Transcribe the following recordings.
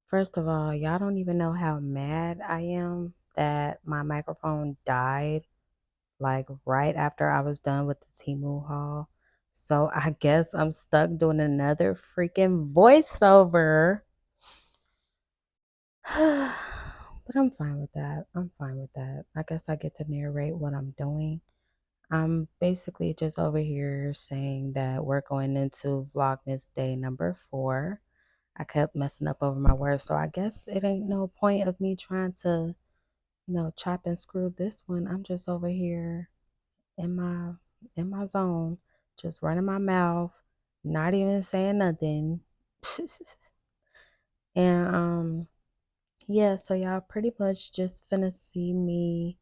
First of all, y'all don't even know how mad I am that my microphone died like right after I was done with the Temu haul. So I guess I'm stuck doing another freaking voiceover. But I'm fine with that. I'm fine with that. I guess I get to narrate what I'm doing. I'm basically just over here saying that we're going into Vlogmas day number 4. I kept messing up over my words, so I guess it ain't no point of me trying to, chop and screw this one. I'm just over here in my zone, just running my mouth, not even saying nothing. And yeah, so y'all pretty much just finna see me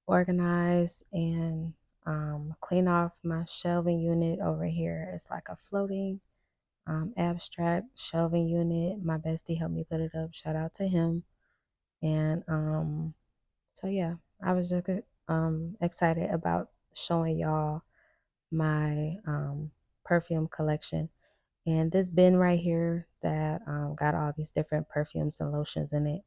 organize and clean off my shelving unit over here. It's like a floating abstract shelving unit. My bestie helped me put it up. Shout out to him. And so yeah, I was just excited about showing y'all my perfume collection. And this bin right here that got all these different perfumes and lotions in it.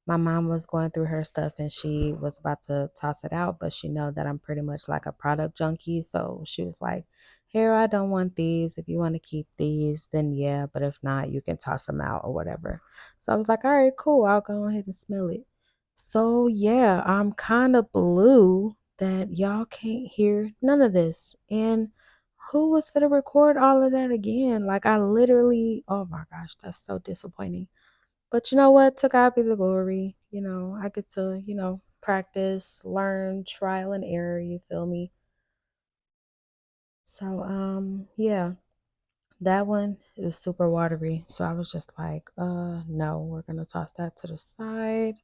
My mom was going through her stuff and she was about to toss it out, but she know that I'm pretty much like a product junkie. So she was like, here, I don't want these. If you want to keep these, then yeah. But if not, you can toss them out or whatever. So I was like, all right, cool. I'll go ahead and smell it. So yeah, I'm kind of blue that y'all can't hear none of this. And who was gonna record all of that again? Like I literally, oh my gosh, that's so disappointing. But you know what? To God be the glory. I get to, practice, learn, trial and error, you feel me? So yeah, that one is super watery. So I was just like, no, we're gonna toss that to the side.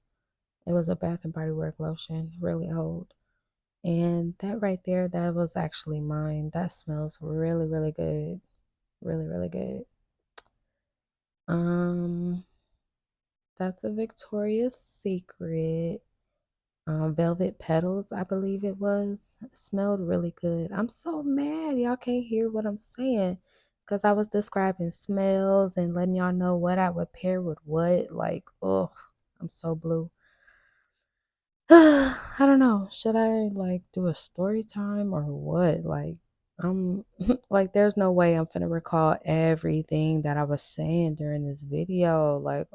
It was a Bath and Body Works lotion, really old. And that right there, that was actually mine. That smells really, really good. Really, really good. Um, that's a Victoria's Secret. Velvet Petals, I believe it was. It smelled really good. I'm so mad y'all can't hear what I'm saying because I was describing smells and letting y'all know what I would pair with what. Like, oh, I'm so blue. I don't know. Should I like do a story time or what? Like, I'm like, there's no way I'm finna recall everything that I was saying during this video. Like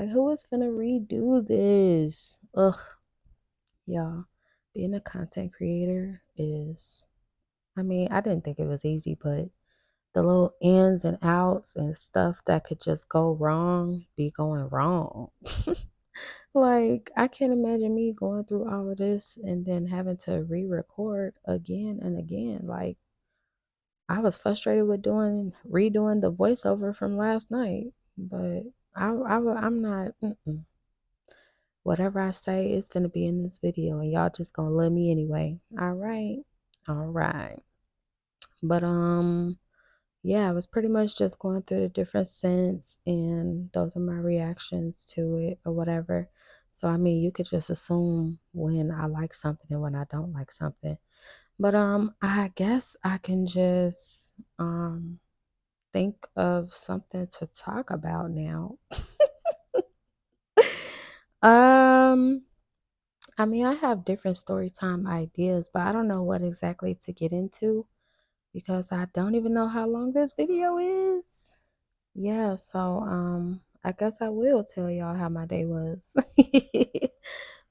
who is finna redo this? Ugh, y'all. Being a content creator is, I mean, I didn't think it was easy, but the little ins and outs and stuff that could just go wrong be going wrong. Like, I can't imagine me going through all of this and then having to re-record again and again. Like, I was frustrated with redoing the voiceover from last night, but I'm not. Whatever I say is gonna be in this video, and y'all just gonna love me anyway. All right. But yeah, I was pretty much just going through the different scents, and those are my reactions to it or whatever. So I mean, you could just assume when I like something and when I don't like something. But I guess I can just think of something to talk about now. um I mean, I have different story time ideas, but I don't know what exactly to get into because I don't even know how long this video is. Yeah, so I guess I will tell y'all how my day was.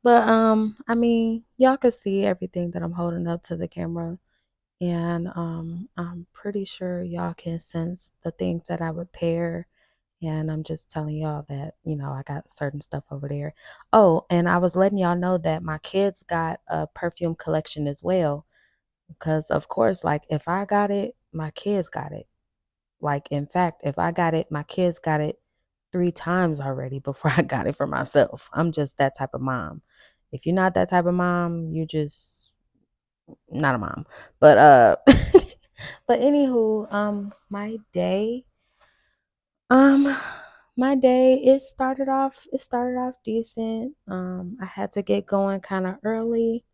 But I mean, y'all can see everything that I'm holding up to the camera, and I'm pretty sure y'all can sense the things that I would pair. And I'm just telling y'all that, I got certain stuff over there. Oh, and I was letting y'all know that my kids got a perfume collection as well. Because, of course, like if I got it, my kids got it. Like, in fact, if I got it, my kids got it 3 times already before I got it for myself. I'm just that type of mom. If you're not that type of mom, you just not a mom. But, but anywho, um, my day, it started off decent. I had to get going kind of early.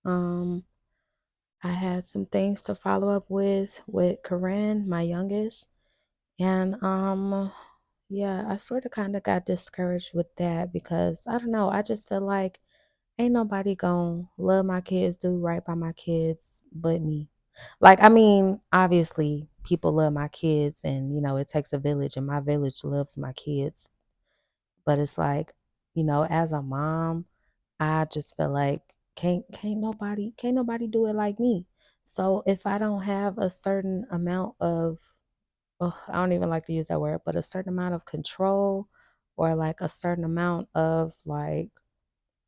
Um, I had some things to follow up with Corinne, my youngest. And Yeah, I sort of kind of got discouraged with that because I don't know, I just feel like ain't nobody gonna love my kids, do right by my kids but me. Like, I mean, obviously people love my kids and it takes a village and my village loves my kids. But it's like, as a mom, I just feel like can't nobody do it like me. So if I don't have a certain amount of, ugh, I don't even like to use that word, but a certain amount of control or like a certain amount of like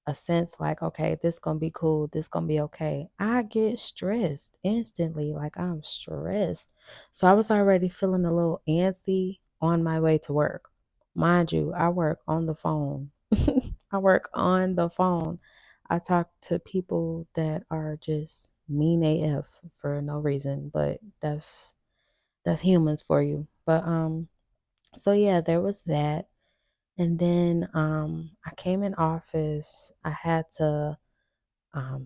a sense like, okay, this gonna be cool, this gonna be okay. I get stressed instantly, like I'm stressed. So I was already feeling a little antsy on my way to work. Mind you, I work on the phone. I work on the phone. I talk to people that are just mean AF for no reason, but that's humans for you. But so yeah, there was that. And then I came in office. I had to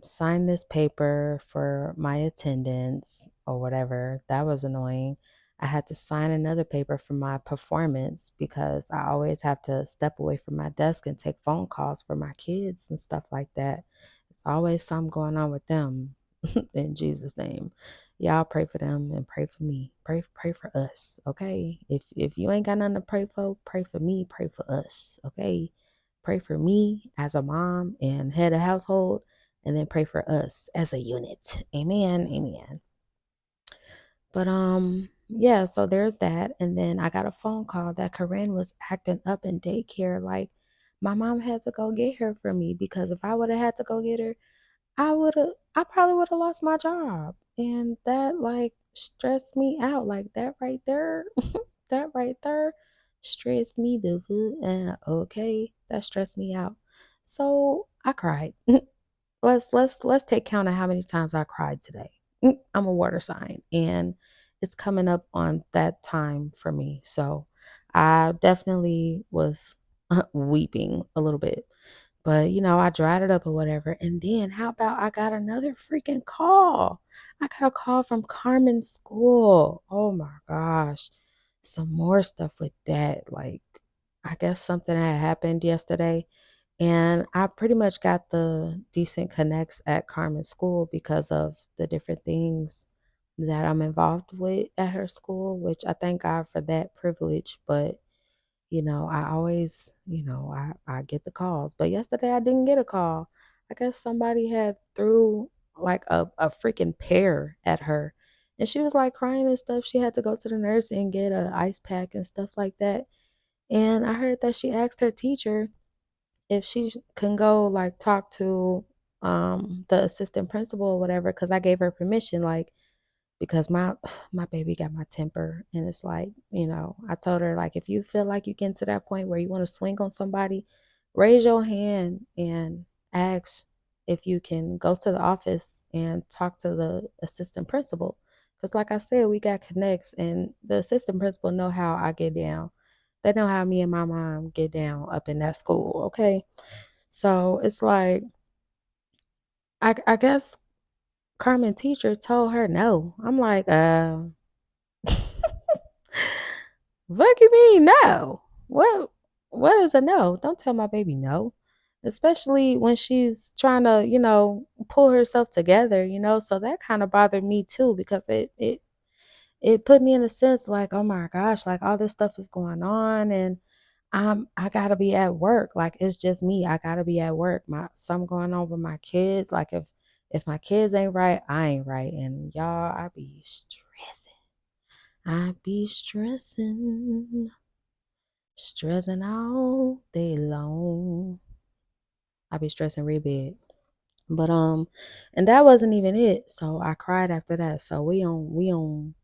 sign this paper for my attendance or whatever. That was annoying. I had to sign another paper for my performance because I always have to step away from my desk and take phone calls for my kids and stuff like that. It's always something going on with them. In Jesus' name. Y'all pray for them and pray for me. Pray for us. Okay. If you ain't got nothing to pray for me, pray for us. Okay. Pray for me as a mom and head of household, and then pray for us as a unit. Amen. Amen. But yeah, so there's that. And then I got a phone call that Corinne was acting up in daycare. Like my mom had to go get her for me because if I would have had to go get her, I probably would have lost my job. And that like stressed me out. Like that right there, that right there stressed me the okay. That stressed me out. So I cried. Let's take count of how many times I cried today. I'm a water sign and it's coming up on that time for me. So I definitely was weeping a little bit. But I dried it up or whatever. And then how about I got another freaking call? I got a call from Carmen's school. Oh my gosh. Some more stuff with that. Like I guess something had happened yesterday and I pretty much got the decent connects at Carmen's school because of the different things that I'm involved with at her school, which I thank God for that privilege. But, I always, I get the calls. But yesterday I didn't get a call. I guess somebody had threw like a freaking pear at her. And she was like crying and stuff. She had to go to the nurse and get a ice pack and stuff like that. And I heard that she asked her teacher if she can go like talk to the assistant principal or whatever, because I gave her permission, like because my baby got my temper, and it's like, I told her like if you feel like you get to that point where you want to swing on somebody, raise your hand and ask if you can go to the office and talk to the assistant principal, because like I said, we got connects and the assistant principal know how I get down. They know how me and my mom get down up in that school. Okay, so it's like I guess Carmen teacher told her no. I'm like, what you mean no? What is a no? Don't tell my baby no. Especially when she's trying to, pull herself together, So that kind of bothered me too because it put me in a sense like, oh my gosh, like all this stuff is going on and I gotta be at work. Like it's just me. I gotta be at work. Something going on with my kids. Like if my kids ain't right, I ain't right. And y'all, I be stressing. I be stressing all day long. I be stressing real bad. But and that wasn't even it. So I cried after that. So we on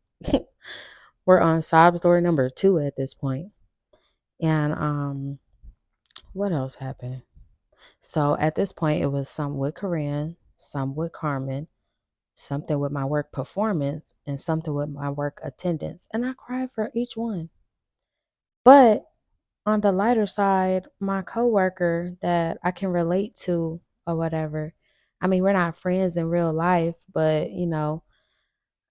we're on sob story number 2 at this point. And what else happened? So at this point, it was some with Corinne, some with Carmen, something with my work performance, and something with my work attendance. And I cried for each one. But on the lighter side, my coworker that I can relate to or whatever, I mean, we're not friends in real life, but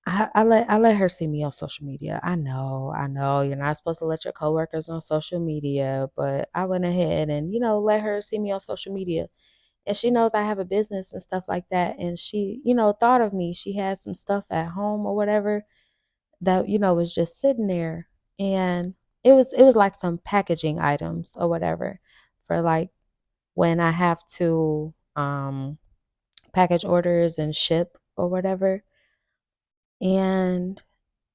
I let her see me on social media. I know you're not supposed to let your coworkers on social media, but I went ahead and, let her see me on social media. And she knows I have a business and stuff like that. And she, thought of me. She had some stuff at home or whatever that, was just sitting there. And it was like some packaging items or whatever for like when I have to package orders and ship or whatever. And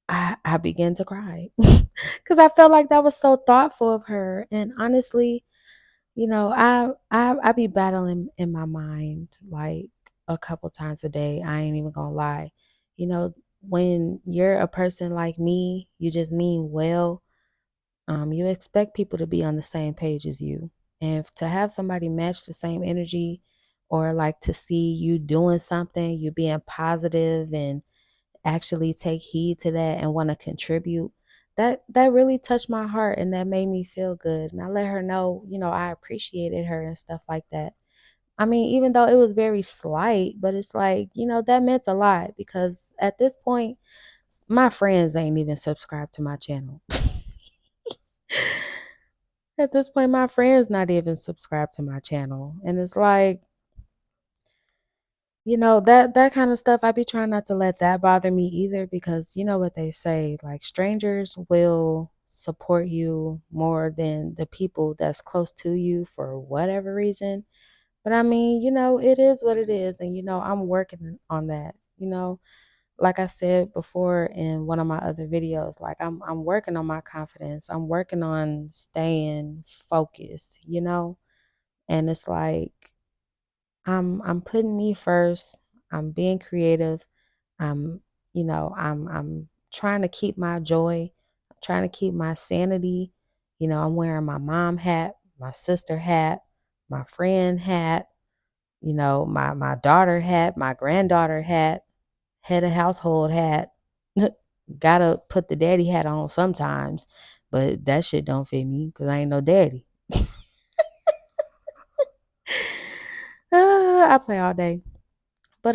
I began to cry because I felt like that was so thoughtful of her. And honestly, I be battling in my mind like a couple times a day. I ain't even gonna lie. When you're a person like me, you just mean well. You expect people to be on the same page as you, and to have somebody match the same energy, or like to see you doing something, you being positive and actually take heed to that and want to contribute, that really touched my heart, and that made me feel good. And I let her know, I appreciated her and stuff like that. I mean, even though it was very slight, but it's like, that meant a lot, because at this point my friends ain't even subscribed to my channel. At this point my friends not even subscribed to my channel, and it's like, that kind of stuff, I be trying not to let that bother me either, because you know what they say, like strangers will support you more than the people that's close to you for whatever reason. But I mean, it is what it is, and I'm working on that. Like I said before in one of my other videos, like I'm working on my confidence. I'm working on staying focused, and it's like I'm putting me first. I'm being creative. I'm I'm trying to keep my joy. I'm trying to keep my sanity. I'm wearing my mom hat, my sister hat, my friend hat, my daughter hat, my granddaughter hat, head of household hat. Gotta put the daddy hat on sometimes, but that shit don't fit me because I ain't no daddy. I play all day. But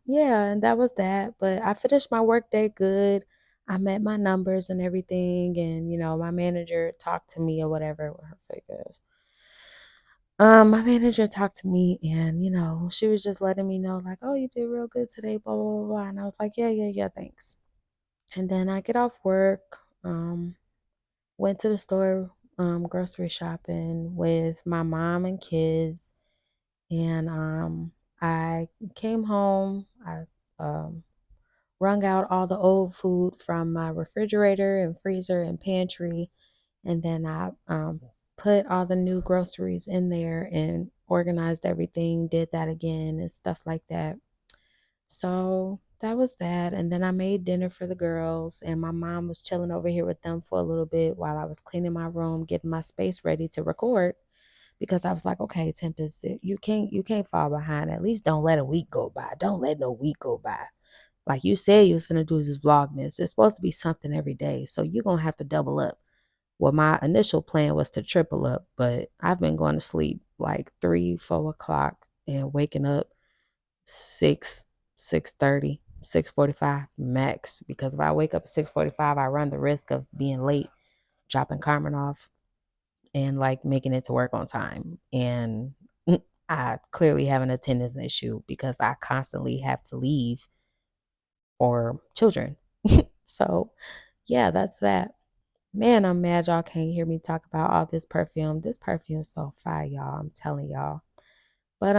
yeah, and that was that. But I finished my work day good. I met my numbers and everything, and my manager talked to me or whatever with her figures. My manager talked to me, and she was just letting me know, like, oh, you did real good today, blah blah blah blah. And I was like, yeah, yeah, yeah, thanks. And then I get off work, went to the store, grocery shopping with my mom and kids, and I came home. I um wrung out all the old food from my refrigerator and freezer and pantry, and then I put all the new groceries in there and organized everything, did that again and stuff like that. So that was that. And then I made dinner for the girls, and my mom was chilling over here with them for a little bit while I was cleaning my room, getting my space ready to record, because I was like, okay, Tempest, you can't fall behind. At least don't let a week go by. Don't let no week go by. Like you said you was gonna do this vlogmas. It's supposed to be something every day. So you're gonna have to double up. Well, my initial plan was to triple up, but I've been going to sleep like 3, 4 o'clock and waking up 6, 6:30, 6:45 max. Because if I wake up at 6:45, I run the risk of being late, dropping Carmen off, and like making it to work on time. And I clearly have an attendance issue because I constantly have to leave for children. So yeah, that's that. Man, I'm mad y'all can't hear me talk about all this perfume. This perfume's so fire, y'all. I'm telling y'all. But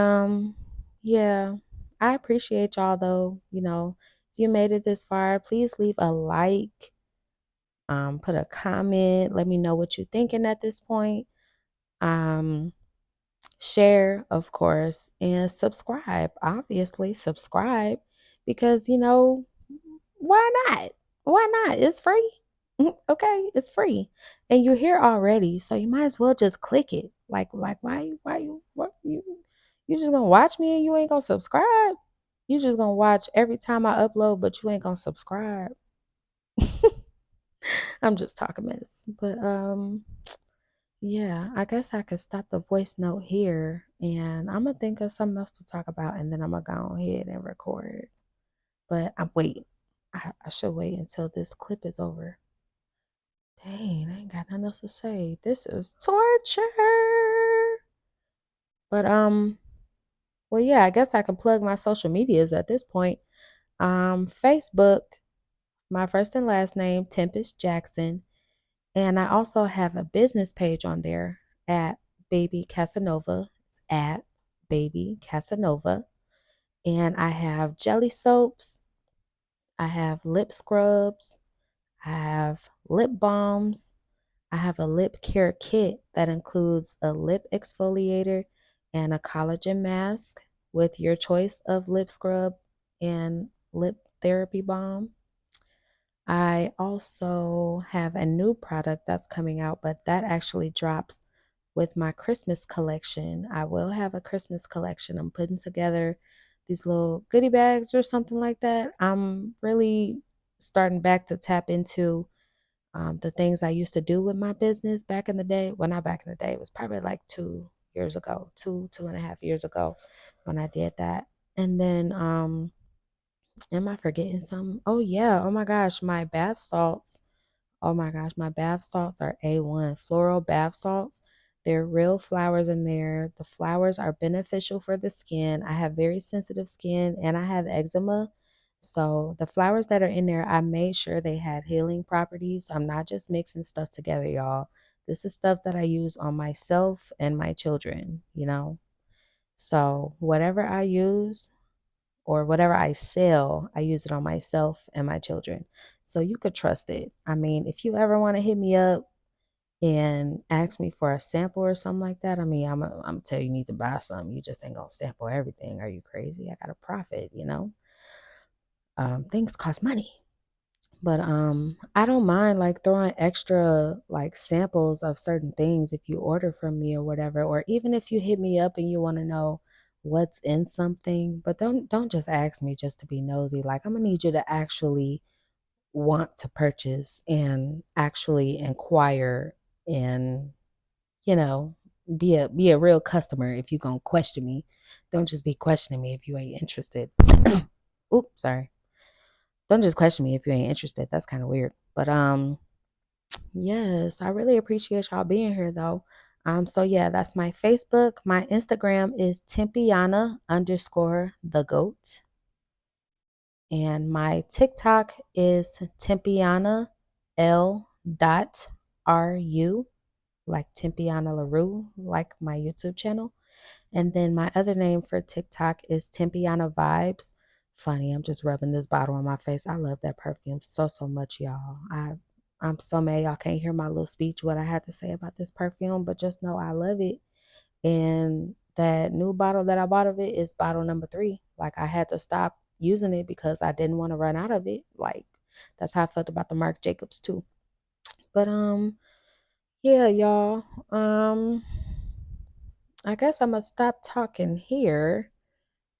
yeah, I appreciate y'all though. If you made it this far, please leave a like, put a comment, let me know what you're thinking at this point. Um, share, of course, and subscribe. Obviously, subscribe, because why not? Why not? It's free. Okay, it's free, and you're here already, so you might as well just click it. Like, why you, what you just gonna watch me and you ain't gonna subscribe? You just gonna watch every time I upload, but you ain't gonna subscribe. I'm just talking mess, but yeah, I guess I could stop the voice note here, and I'm gonna think of something else to talk about, and then I'm gonna go ahead and record. But wait. I should wait until this clip is over. Dang, I ain't got nothing else to say. This is torture. But well, yeah, I guess I can plug my social medias at this point. Facebook, my first and last name, Tempest Jackson. And I also have a business page on there at Baby Casanova. It's at Baby Casanova. And I have jelly soaps. I have lip scrubs. I have lip balms. I have a lip care kit that includes a lip exfoliator and a collagen mask with your choice of lip scrub and lip therapy balm. I also have a new product that's coming out, but that actually drops with my Christmas collection. I will have a Christmas collection. I'm putting together these little goodie bags or something like that. I'm really starting back to tap into the things I used to do with my business back in the day. Well, not back in the day, it was probably like 2 years ago, 2.5 years ago when I did that. And then, am I forgetting something? Oh, yeah. Oh my gosh, my bath salts. Oh my gosh, my bath salts are A1. Floral bath salts. They're real flowers in there. The flowers are beneficial for the skin. I have very sensitive skin and I have eczema. So the flowers that are in there, I made sure they had healing properties. I'm not just mixing stuff together, y'all. This is stuff that I use on myself and my children, you know? So whatever I use, or whatever I sell, I use it on myself and my children. So you could trust it. I mean, if you ever want to hit me up and ask me for a sample or something like that, I mean, I'm tell you need to buy something. You just ain't gonna sample everything. Are you crazy? I got a profit, you know. Things cost money. But I don't mind like throwing extra like samples of certain things if you order from me or whatever, or even if you hit me up and you want to know what's in something, but don't just ask me just to be nosy. Like I'm gonna need you to actually want to purchase and actually inquire and you know be a real customer if you're gonna question me. Don't just be questioning me if you ain't interested. Oops, sorry. Don't just question me if you ain't interested. That's kind of weird. But yes, I really appreciate y'all being here though. So yeah, that's my Facebook. My Instagram is Tempiana underscore the goat. And my TikTok is Tempiana L dot RU, like Tempiana LaRue, like my YouTube channel. And then my other name for TikTok is Tempiana Vibes. Funny, I'm just rubbing this bottle on my face. I love that perfume so much, y'all. I'm so mad y'all can't hear my little speech, what I had to say about this perfume, but just know I love it. And that new bottle that I bought of it is bottle number 3. Like I had to stop using it because I didn't want to run out of it. Like that's how I felt about the Marc Jacobs too. But yeah, y'all. I guess I'm gonna stop talking here.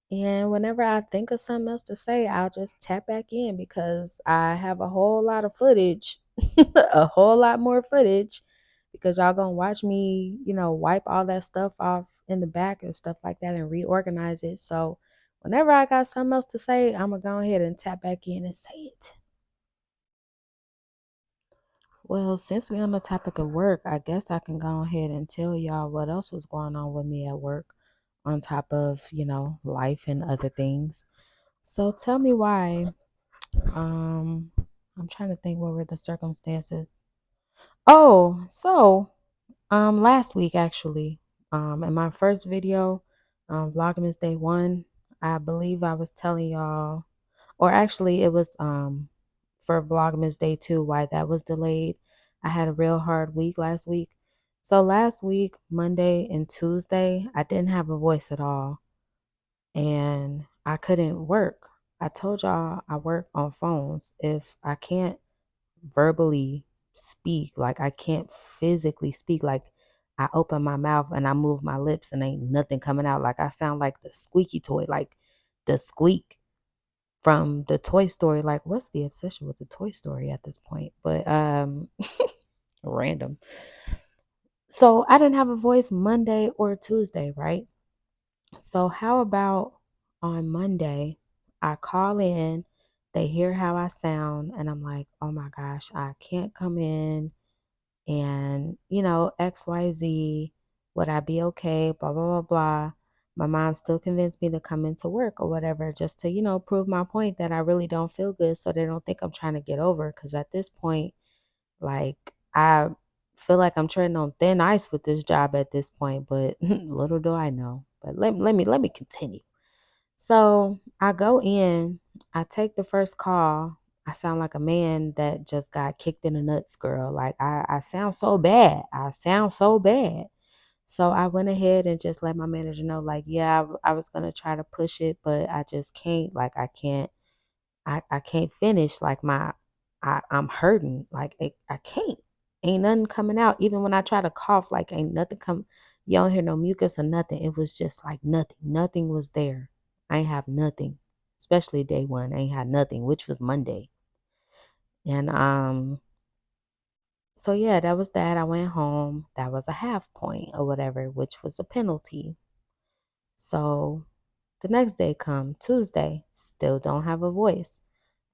And whenever I think of something else to say, I'll just tap back in because I have a whole lot of footage, a whole lot more footage because y'all gonna watch me, wipe all that stuff off in the back and stuff like that and reorganize it. So whenever I got something else to say, I'm gonna go ahead and tap back in and say it. Well, since we're on the topic of work, I guess I can go ahead and tell y'all what else was going on with me at work on top of, life and other things. So tell me why. Um, I'm trying to think what were the circumstances. Oh, so last week actually, in my first video, Vlogmas Day 1, I believe I was telling y'all, or actually it was for Vlogmas Day 2 why that was delayed. I had a real hard week last week. So last week, Monday and Tuesday, I didn't have a voice at all and I couldn't work. I told y'all I work on phones. If I can't verbally speak, like I can't physically speak, like I open my mouth and I move my lips and ain't nothing coming out. Like I sound like the squeaky toy, like the squeak from the Toy Story. Like what's the obsession with the Toy Story at this point? But random. So I didn't have a voice Monday or Tuesday, right? So how about on Monday, I call in, They hear how I sound, and I'm like, oh my gosh, I can't come in and, XYZ, would I be okay? Blah, blah, blah, blah. My mom still convinced me to come into work or whatever, just to, prove my point that I really don't feel good so they don't think I'm trying to get over. Because at this point, like, I feel like I'm treading on thin ice with this job at this point, but little do I know. But let me continue. So I go in, I take the first call. I sound like a man that just got kicked in the nuts, girl. Like I sound so bad. I sound so bad. So I went ahead and just let my manager know, like, yeah, I was gonna try to push it, but I just can't. Like I can't finish. Like I'm hurting. Like I can't. Ain't nothing coming out. Even when I try to cough, like ain't nothing come. You don't hear no mucus or nothing. It was just like nothing. Nothing was there. I ain't have nothing. Especially day one. I ain't had nothing, which was Monday. And so yeah, that was that. I went home. That was a half point or whatever, which was a penalty. So the next day come Tuesday, still don't have a voice.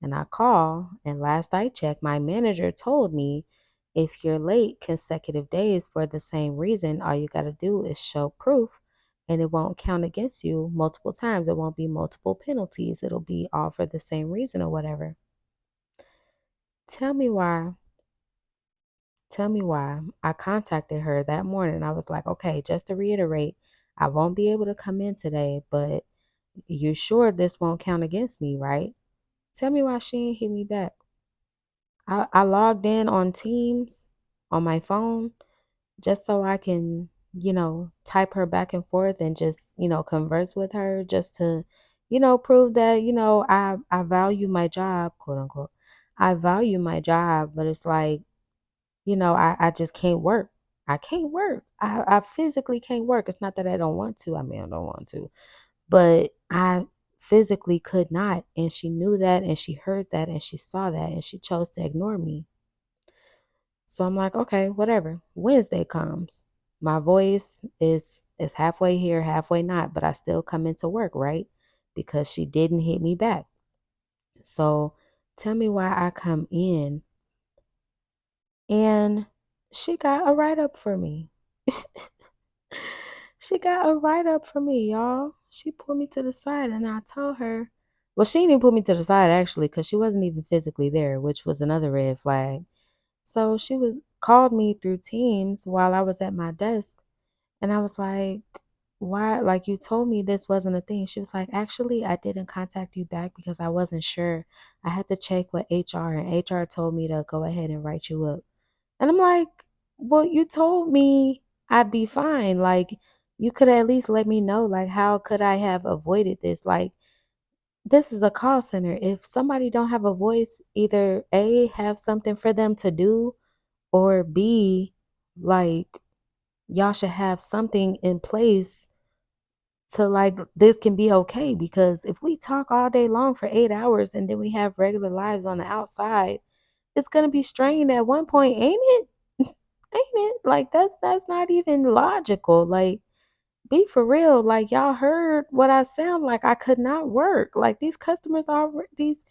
And I call, and last I checked, my manager told me if you're late consecutive days for the same reason, all you got to do is show proof and it won't count against you multiple times. It won't be multiple penalties. It'll be all for the same reason or whatever. Tell me why. Tell me why. I contacted her that morning. I was like, okay, just to reiterate, I won't be able to come in today, but you sure this won't count against me, right? Tell me why she ain't hit me back. I logged in on Teams on my phone just so I can, type her back and forth and just, converse with her just to, prove that, I value my job, quote unquote. I value my job, but it's like, I just can't work. I can't work. I physically can't work. It's not that I don't want to. I mean, I don't want to, but I physically could not. And she knew that and she heard that and she saw that and she chose to ignore me. So I'm like, okay, whatever. Wednesday comes. My voice is halfway here, halfway not, but I still come into work, right? Because she didn't hit me back. So tell me why I come in and she got a write up for me. She got a write up for me, y'all. She pulled me to the side and I told her, well, she didn't put me to the side actually, because she wasn't even physically there, which was another red flag. So she was called me through Teams while I was at my desk. And I was like, why? Like, you told me this wasn't a thing. She was like, actually, I didn't contact you back because I wasn't sure. I had to check with HR, and HR told me to go ahead and write you up. And I'm like, well, you told me I'd be fine. Like, you could at least let me know. Like, how could I have avoided this? Like, this is a call center. If somebody don't have a voice, either A, have something for them to do, or B, like, y'all should have something in place to like this can be okay. Because if we talk all day long for 8 hours and then we have regular lives on the outside, it's gonna be strained at one point, ain't it? Ain't it? Like that's not even logical. Like, be for real. Like, y'all heard what I sound like. I could not work. Like, these customers are these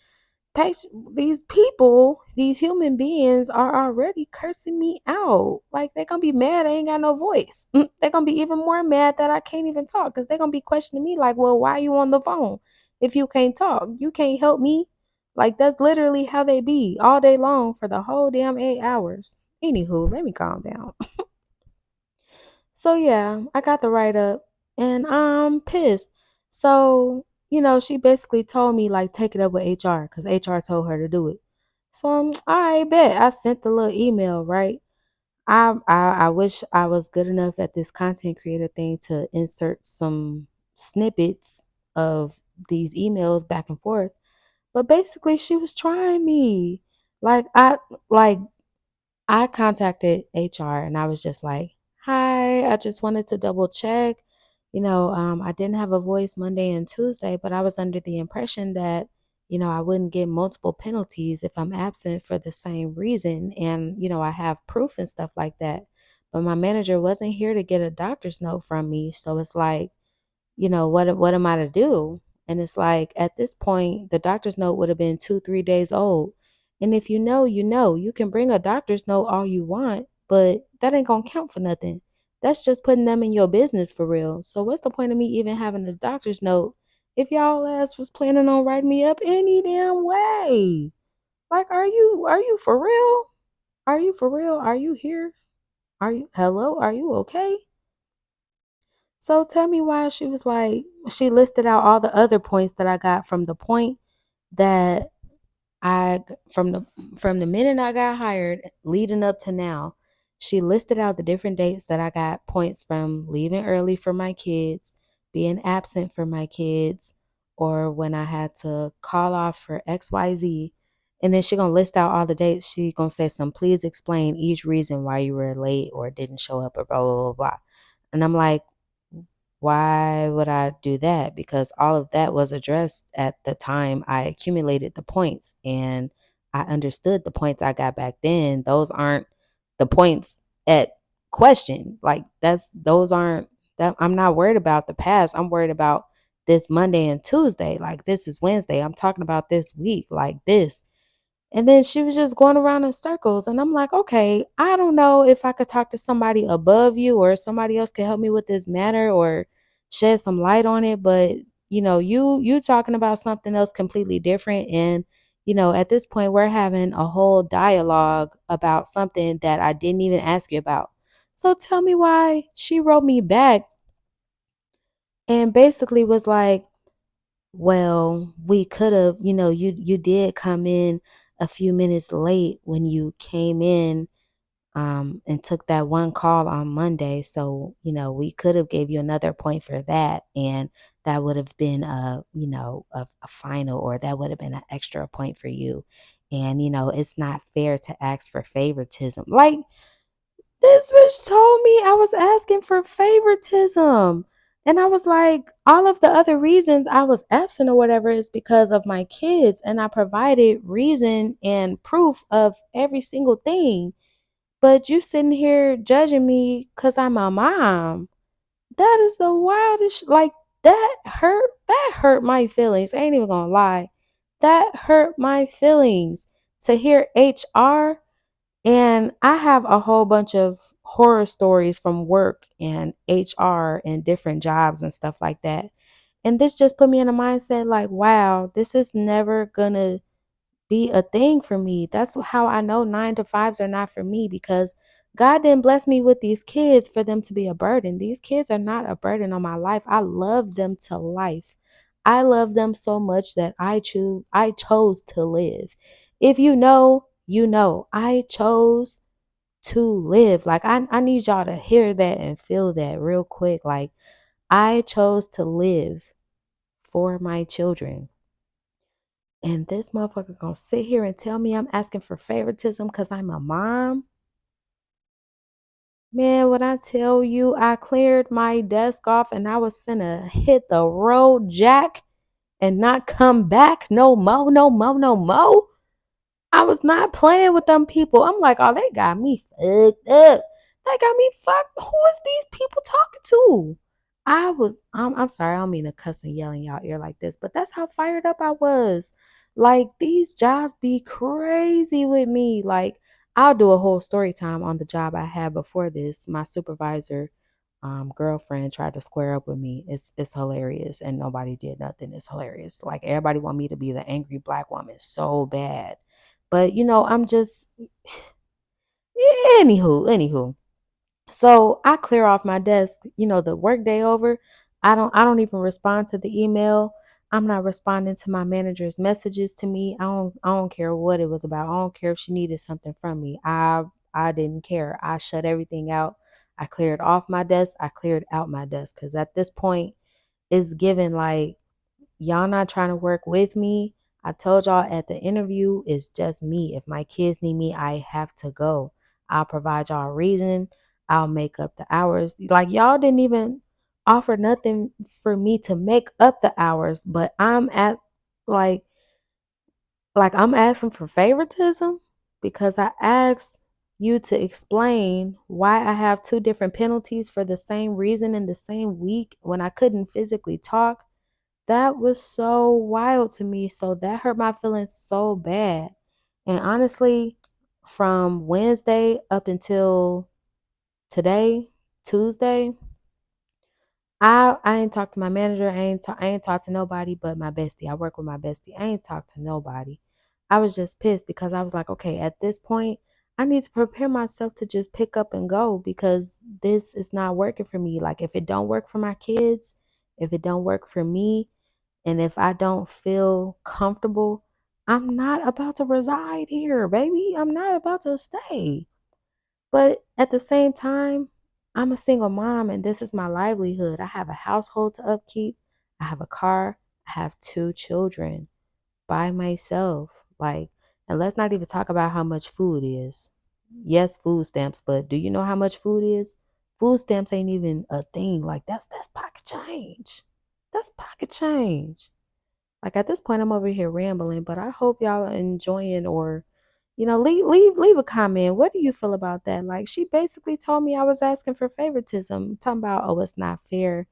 people, these human beings are already cursing me out. Like, they're gonna be mad I ain't got no voice. They're gonna be even more mad that I can't even talk, because they're gonna be questioning me like, well, why you on the phone if you can't talk? You can't help me. Like, that's literally how they be all day long for the whole damn 8 hours. Anywho, let me calm down. So yeah, I got the write up and I'm pissed. So, she basically told me like take it up with HR because HR told her to do it. So I bet I sent the little email, right? I wish I was good enough at this content creator thing to insert some snippets of these emails back and forth. But basically she was trying me. Like I contacted HR and I was just like, hi, I just wanted to double check. I didn't have a voice Monday and Tuesday, but I was under the impression that, I wouldn't get multiple penalties if I'm absent for the same reason. And, I have proof and stuff like that. But my manager wasn't here to get a doctor's note from me. So it's like, what am I to do? And it's like, at this point, the doctor's note would have been 2, 3 days old. And if you know, you know, you can bring a doctor's note all you want, but that ain't gonna count for nothing. That's just putting them in your business for real. So what's the point of me even having a doctor's note if y'all ass was planning on writing me up any damn way? Like, are you for real? Are you for real? Are you here? Are you hello? Are you okay? So tell me why she was like, she listed out all the other points that I got from the point that from the minute I got hired leading up to now. She listed out the different dates that I got points from: leaving early for my kids, being absent for my kids, or when I had to call off for XYZ. And then she gonna list out all the dates. She gonna say some, please explain each reason why you were late or didn't show up or blah blah blah blah. And I'm like, why would I do that? Because all of that was addressed at the time I accumulated the points, and I understood the points I got back then. Those aren't the points at question. Like, those aren't that. I'm not worried about the past. I'm worried about this Monday and Tuesday. Like, this is Wednesday. I'm talking about this week, like this. And then she was just going around in circles. And I'm like, okay, I don't know if I could talk to somebody above you or somebody else could help me with this matter or shed some light on it. But, you talking about something else completely different. And, at this point, we're having a whole dialogue about something that I didn't even ask you about. So tell me why she wrote me back and basically was like, well, we could have, you did come in a few minutes late when you came in and took that one call on Monday. So, we could have gave you another point for that, and that would have been a final, or that would have been an extra point for you. And, it's not fair to ask for favoritism. Like, this bitch told me I was asking for favoritism. And I was like, all of the other reasons I was absent or whatever is because of my kids. And I provided reason and proof of every single thing. But you sitting here judging me because I'm a mom. That is the wildest. Like, that hurt my feelings. I ain't even gonna lie. That hurt my feelings to hear HR. And I have a whole bunch of horror stories from work and HR and different jobs and stuff like that. And this just put me in a mindset like, wow, this is never gonna be a thing for me. That's how I know 9 to 5s are not for me, because God didn't bless me with these kids for them to be a burden. These kids are not a burden on my life. I love them to life. I love them so much that I chose to live. If you know, you know. I chose to live. Like, I need y'all to hear that and feel that real quick. Like, I chose to live for my children. And this motherfucker gonna sit here and tell me I'm asking for favoritism because I'm a mom? Man, when I tell you I cleared my desk off and I was finna hit the road, Jack, and not come back no more, no more, no more. I was not playing with them people. I'm like, oh, they got me fucked up. They got me fucked. Who is these people talking to? I'm sorry, I don't mean to cuss and yell in y'all ear like this, but that's how fired up I was. Like, these jobs be crazy with me. Like, I'll do a whole story time on the job I had before this. My supervisor, girlfriend tried to square up with me. It's hilarious, and nobody did nothing. It's hilarious. Like, everybody want me to be the angry black woman so bad. But I'm just anywho. So I clear off my desk, the work day over. I don't even respond to the email. I'm not responding to my manager's messages to me. I don't care what it was about. I don't care if she needed something from me. I didn't care. I shut everything out. I cleared off my desk. I cleared out my desk, because at this point it's given like, y'all not trying to work with me. I told y'all at the interview, it's just me. If my kids need me, I have to go. I'll provide y'all a reason. I'll make up the hours. Like, y'all didn't even offer nothing for me to make up the hours, but I'm at like I'm asking for favoritism because I asked you to explain why I have two different penalties for the same reason in the same week when I couldn't physically talk. that was so wild to me. So that hurt my feelings so bad. And honestly, from Wednesday up until today, Tuesday, I ain't talked to my manager. I ain't talked to nobody but my bestie. I work with my bestie. I ain't talked to nobody. I was just pissed because I was like, okay, at this point, I need to prepare myself to just pick up and go because this is not working for me. Like if it don't work for my kids, if it don't work for me, and if I don't feel comfortable, I'm not about to reside here, baby. I'm not about to stay. But at the same time, I'm a single mom and this is my livelihood. I have a household to upkeep. I have a car. I have 2 children by myself. Like, and let's not even talk about how much food is. Yes, food stamps, but do you know how much food is? Food stamps ain't even a thing. Like that's pocket change. That's pocket change. Like at this point, I'm over here rambling, but I hope y'all are enjoying or, leave a comment. What do you feel about that? Like she basically told me I was asking for favoritism, talking about, oh, it's not fair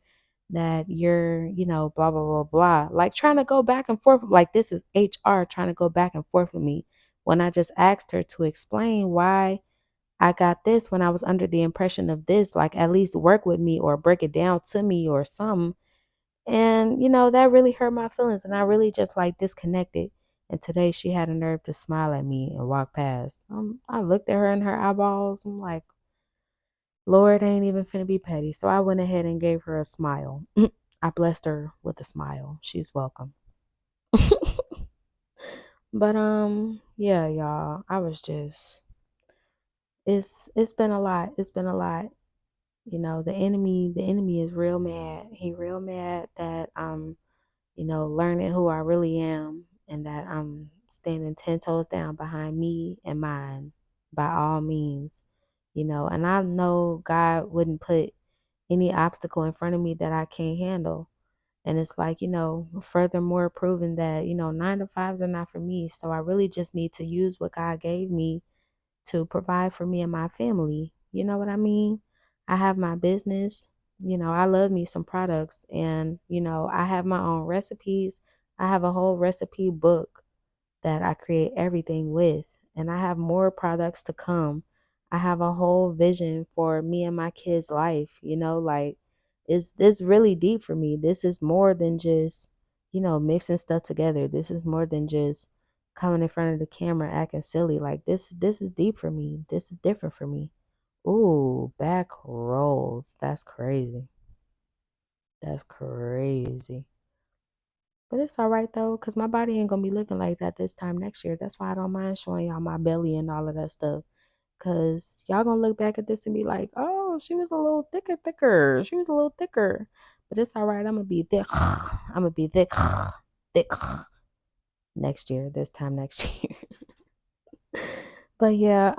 that you're, blah, blah, blah, blah. Like trying to go back and forth. Like this is HR trying to go back and forth with me when I just asked her to explain why I got this when I was under the impression of this, like at least work with me or break it down to me or something. And, that really hurt my feelings. And I really just like disconnected. And today she had a nerve to smile at me and walk past. I looked at her in her eyeballs. I'm like, Lord ain't even finna be petty. So I went ahead and gave her a smile. I blessed her with a smile. She's welcome. But yeah, y'all. I was just it's been a lot. It's been a lot. The enemy is real mad. He real mad that learning who I really am and that I'm standing 10 toes down behind me and mine by all means, and I know God wouldn't put any obstacle in front of me that I can't handle. And it's like, furthermore proving that, 9 to 5s are not for me. So I really just need to use what God gave me to provide for me and my family. You know what I mean? I have my business. I love me some products and, I have my own recipes. I have a whole recipe book that I create everything with. And I have more products to come. I have a whole vision for me and my kids' life, like it's this really deep for me. This is more than just, mixing stuff together. This is more than just coming in front of the camera acting silly. Like this is deep for me. This is different for me. Ooh, back rolls. That's crazy. That's crazy. But it's all right though, because my body ain't gonna be looking like that this time next year. That's why I don't mind showing y'all my belly and all of that stuff. Cause y'all gonna look back at this and be like, oh, she was a little thicker. She was a little thicker. But it's all right. I'm gonna be thick. I'm gonna be thick, thick next year, this time next year. But yeah,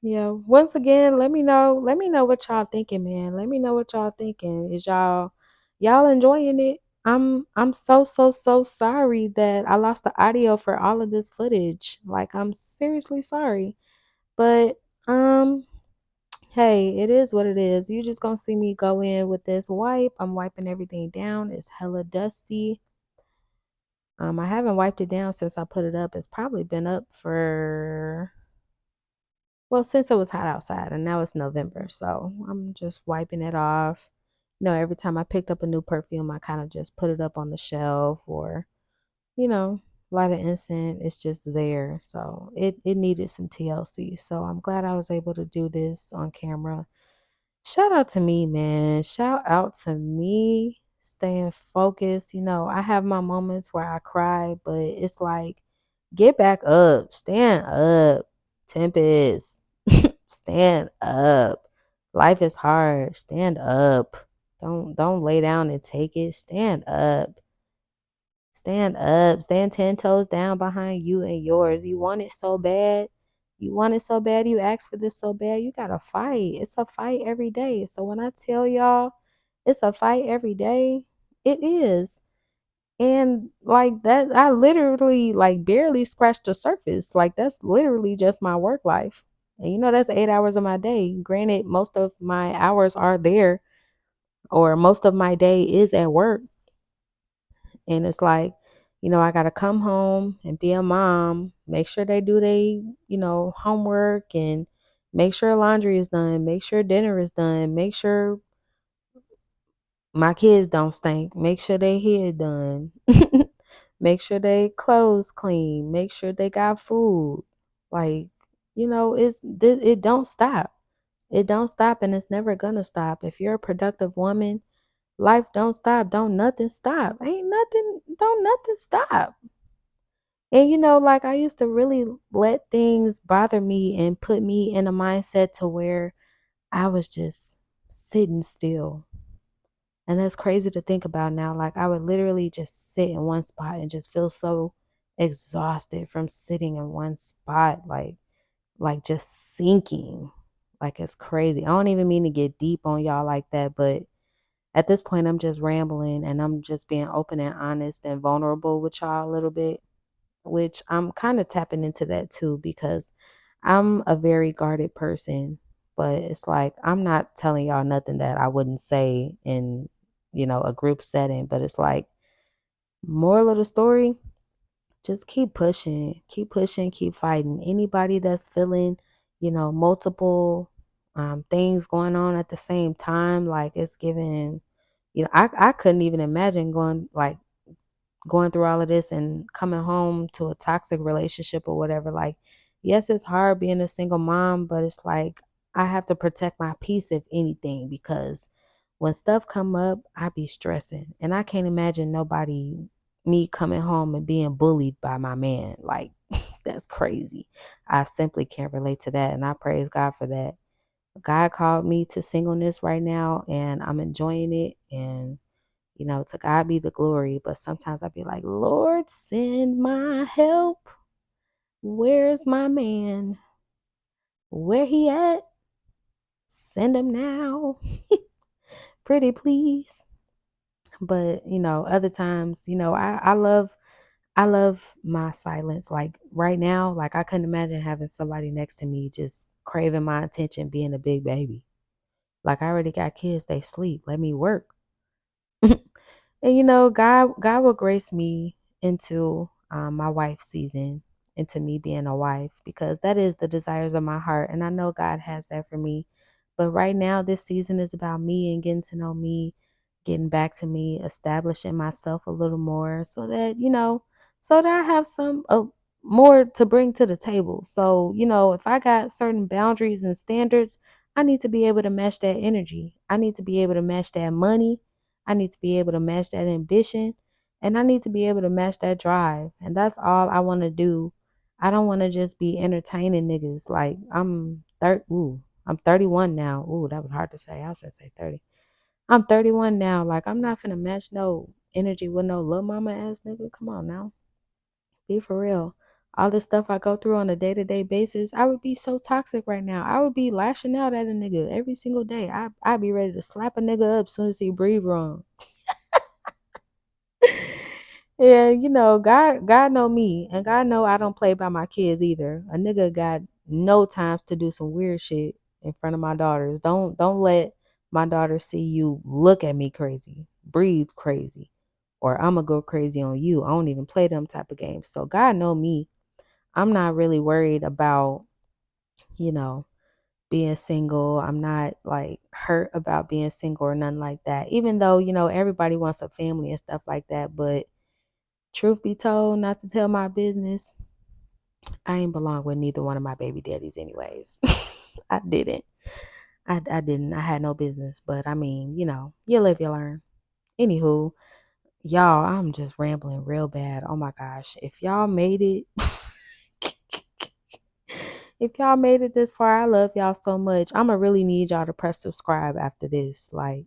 once again, let me know. Let me know what y'all thinking, man. Let me know what y'all thinking. Is y'all enjoying it? I'm so sorry that I lost the audio for all of this footage. Like I'm seriously sorry. But hey, it is what it is. You just gonna see me go in with this wipe. I'm wiping everything down. It's hella dusty. I haven't wiped it down since I put it up. It's probably been up for, well, since it was hot outside, and now it's November. So I'm just wiping it off. Every time I picked up a new perfume, I kind of just put it up on the shelf or, you know, light an incense. It's just there. So it needed some TLC. So I'm glad I was able to do this on camera. Shout out to me, man. Shout out to me staying focused. I have my moments where I cry, but it's like, get back up, stand up, Tempest, stand up. Life is hard. Stand up. Don't lay down and take it. Stand up. Stand up. Stand 10 toes down behind you and yours. You want it so bad. You want it so bad. You ask for this so bad. You got to fight. It's a fight every day. So when I tell y'all it's a fight every day, it is. And like that, I literally like barely scratched the surface. Like that's literally just my work life. And that's 8 hours of my day. Granted, most of my hours are there or most of my day is at work. And it's like, I got to come home and be a mom, make sure they do they, homework, and make sure laundry is done, make sure dinner is done, make sure my kids don't stink, make sure they hair done, make sure they clothes clean, make sure they got food. Like, it don't stop. It don't stop, and it's never gonna stop. If you're a productive woman, life don't stop. Don't nothing stop. Ain't nothing, don't nothing stop. And like, I used to really let things bother me and put me in a mindset to where I was just sitting still. And that's crazy to think about now. Like, I would literally just sit in one spot and just feel so exhausted from sitting in one spot, like just sinking. Like, it's crazy. I don't even mean to get deep on y'all like that, but at this point I'm just rambling and I'm just being open and honest and vulnerable with y'all a little bit, which I'm kind of tapping into that too, because I'm a very guarded person. But it's like, I'm not telling y'all nothing that I wouldn't say in, a group setting. But it's like, moral of the story, just keep pushing, keep fighting. Anybody that's feeling, multiple things going on at the same time, like, it's giving, I couldn't even imagine going through all of this and coming home to a toxic relationship or whatever. Like, yes, it's hard being a single mom, but it's like, I have to protect my peace, if anything, because when stuff come up, I be stressing, and I can't imagine me coming home and being bullied by my man. Like, that's crazy. I simply can't relate to that, and I praise God for that. God called me to singleness right now, and I'm enjoying it. And to God be the glory. But sometimes I'd be like, Lord, send my help. Where's my man? Where he at? Send him now. Pretty please. But, other times, I love my silence. Like, right now, like, I couldn't imagine having somebody next to me just craving my attention, being a big baby. Like, I already got kids, they sleep. Let me work. And God will grace me into my wife season, into me being a wife, because that is the desires of my heart. And I know God has that for me. But right now, this season is about me and getting to know me, getting back to me, establishing myself a little more, so that, I have some more to bring to the table. So, if I got certain boundaries and standards, I need to be able to match that energy. I need to be able to match that money. I need to be able to match that ambition, and I need to be able to match that drive. And that's all I want to do. I don't want to just be entertaining niggas. Like, I'm 31 now. Ooh, that was hard to say. I was gonna say 30. I'm 31 now. Like, I'm not finna match no energy with no little mama ass nigga. Come on now. Be for real. All the stuff I go through on a day-to-day basis, I would be so toxic right now. I would be lashing out at a nigga every single day. I'd be ready to slap a nigga up as soon as he breathe wrong. Yeah, God know me, and God know I don't play by my kids either. A nigga got no times to do some weird shit in front of my daughters. Don't let my daughters see you look at me crazy, breathe crazy, or I'ma go crazy on you. I don't even play them type of games. So God know me. I'm not really worried about, you know, being single. I'm not like hurt about being single or nothing like that. Even though, everybody wants a family and stuff like that, but truth be told, not to tell my business, I ain't belong with neither one of my baby daddies anyways. I didn't. I didn't. I had no business. But I mean, you live, you learn. Anywho, y'all, I'm just rambling real bad. Oh my gosh. If y'all made it, if y'all made it this far, I love y'all so much. I'ma really need y'all to press subscribe after this. Like,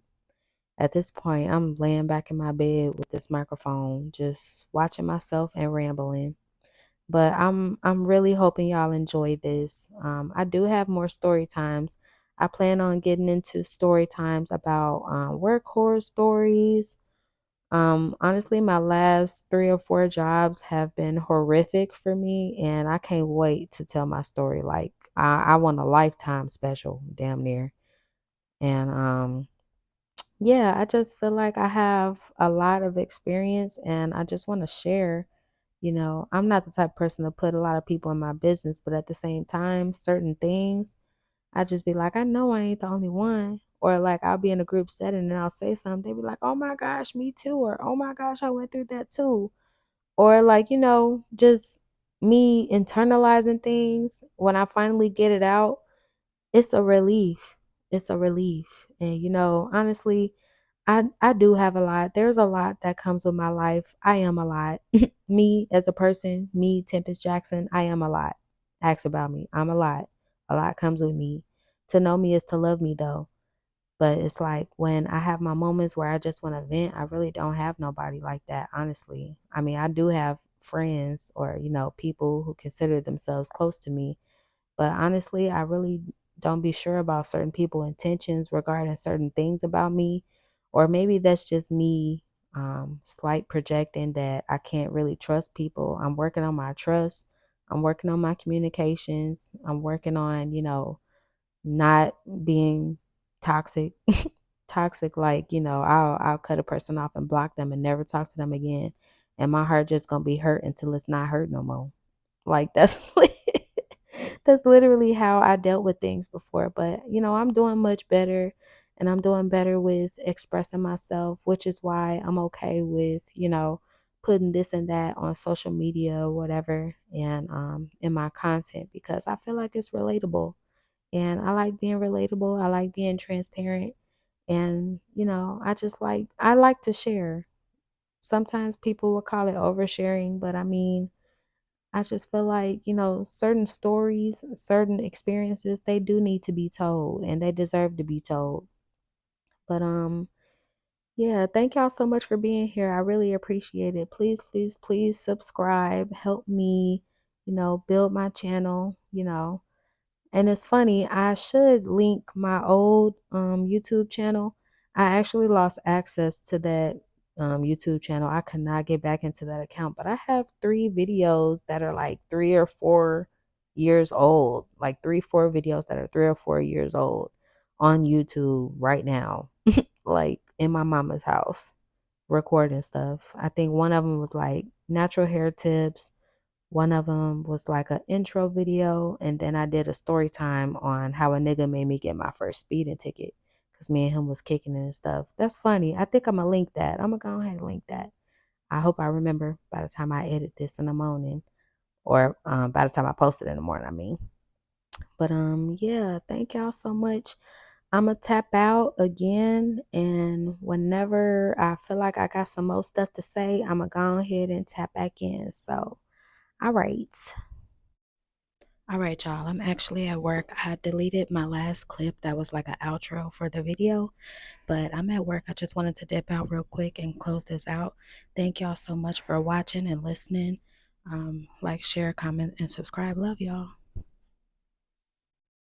at this point, I'm laying back in my bed with this microphone, just watching myself and rambling. But I'm really hoping y'all enjoy this. I do have more story times. I plan on getting into story times about work horror stories. Honestly, my last 3 or 4 jobs have been horrific for me, and I can't wait to tell my story. Like, I want a lifetime special, damn near. And yeah, I just feel like I have a lot of experience and I just want to share. I'm not the type of person to put a lot of people in my business, but at the same time, certain things, I just be like, I know I ain't the only one. Or like I'll be in a group setting and I'll say something, they be like, oh my gosh, me too. Or oh my gosh, I went through that too. Or like, just me internalizing things when I finally get it out, it's a relief. It's a relief. And honestly, I do have a lot. There's a lot that comes with my life. I am a lot. Me as a person, me, Tempest Jackson, I am a lot. Ask about me. I'm a lot. A lot comes with me. To know me is to love me though. But it's like when I have my moments where I just want to vent, I really don't have nobody like that, honestly. I mean, I do have friends or, people who consider themselves close to me, but honestly, I really don't be sure about certain people' intentions regarding certain things about me. Or maybe that's just me slight projecting that I can't really trust people. I'm working on my trust. I'm working on my communications. I'm working on, not being toxic. Toxic, like, I'll cut a person off and block them and never talk to them again. And my heart just gonna be hurt until it's not hurt no more. Like that's that's literally how I dealt with things before. But I'm doing much better and I'm doing better with expressing myself, which is why I'm okay with, putting this and that on social media or whatever and in my content because I feel like it's relatable. And I like being relatable. I like being transparent. And, I like to share. Sometimes people will call it oversharing, but I mean, I just feel like, certain stories, certain experiences, they do need to be told and they deserve to be told. But yeah, thank y'all so much for being here. I really appreciate it. Please, please, please subscribe. Help me, build my channel, And it's funny, I should link my old YouTube channel. I actually lost access to that YouTube channel. I could not get back into that account, but I have 3 videos that are like 3 or 4 years old, like 3, 4 videos that are 3 or 4 years old on YouTube right now, like in my mama's house, recording stuff. I think one of them was like natural hair tips. One of them was like an intro video, and then I did a story time on how a nigga made me get my first speeding ticket because me and him was kicking it and stuff. That's funny. I think I'm gonna link that. I'm gonna go ahead and link that. I hope I remember by the time I edit this in the morning, or by the time I post it in the morning. I mean, but yeah. Thank y'all so much. I'm gonna tap out again, and whenever I feel like I got some more stuff to say, I'm gonna go ahead and tap back in. So, all right. All right, y'all. I'm actually at work. I deleted my last clip that was like an outro for the video, but I'm at work. I just wanted to dip out real quick and close this out. Thank y'all so much for watching and listening. Like, share, comment, and subscribe. Love y'all.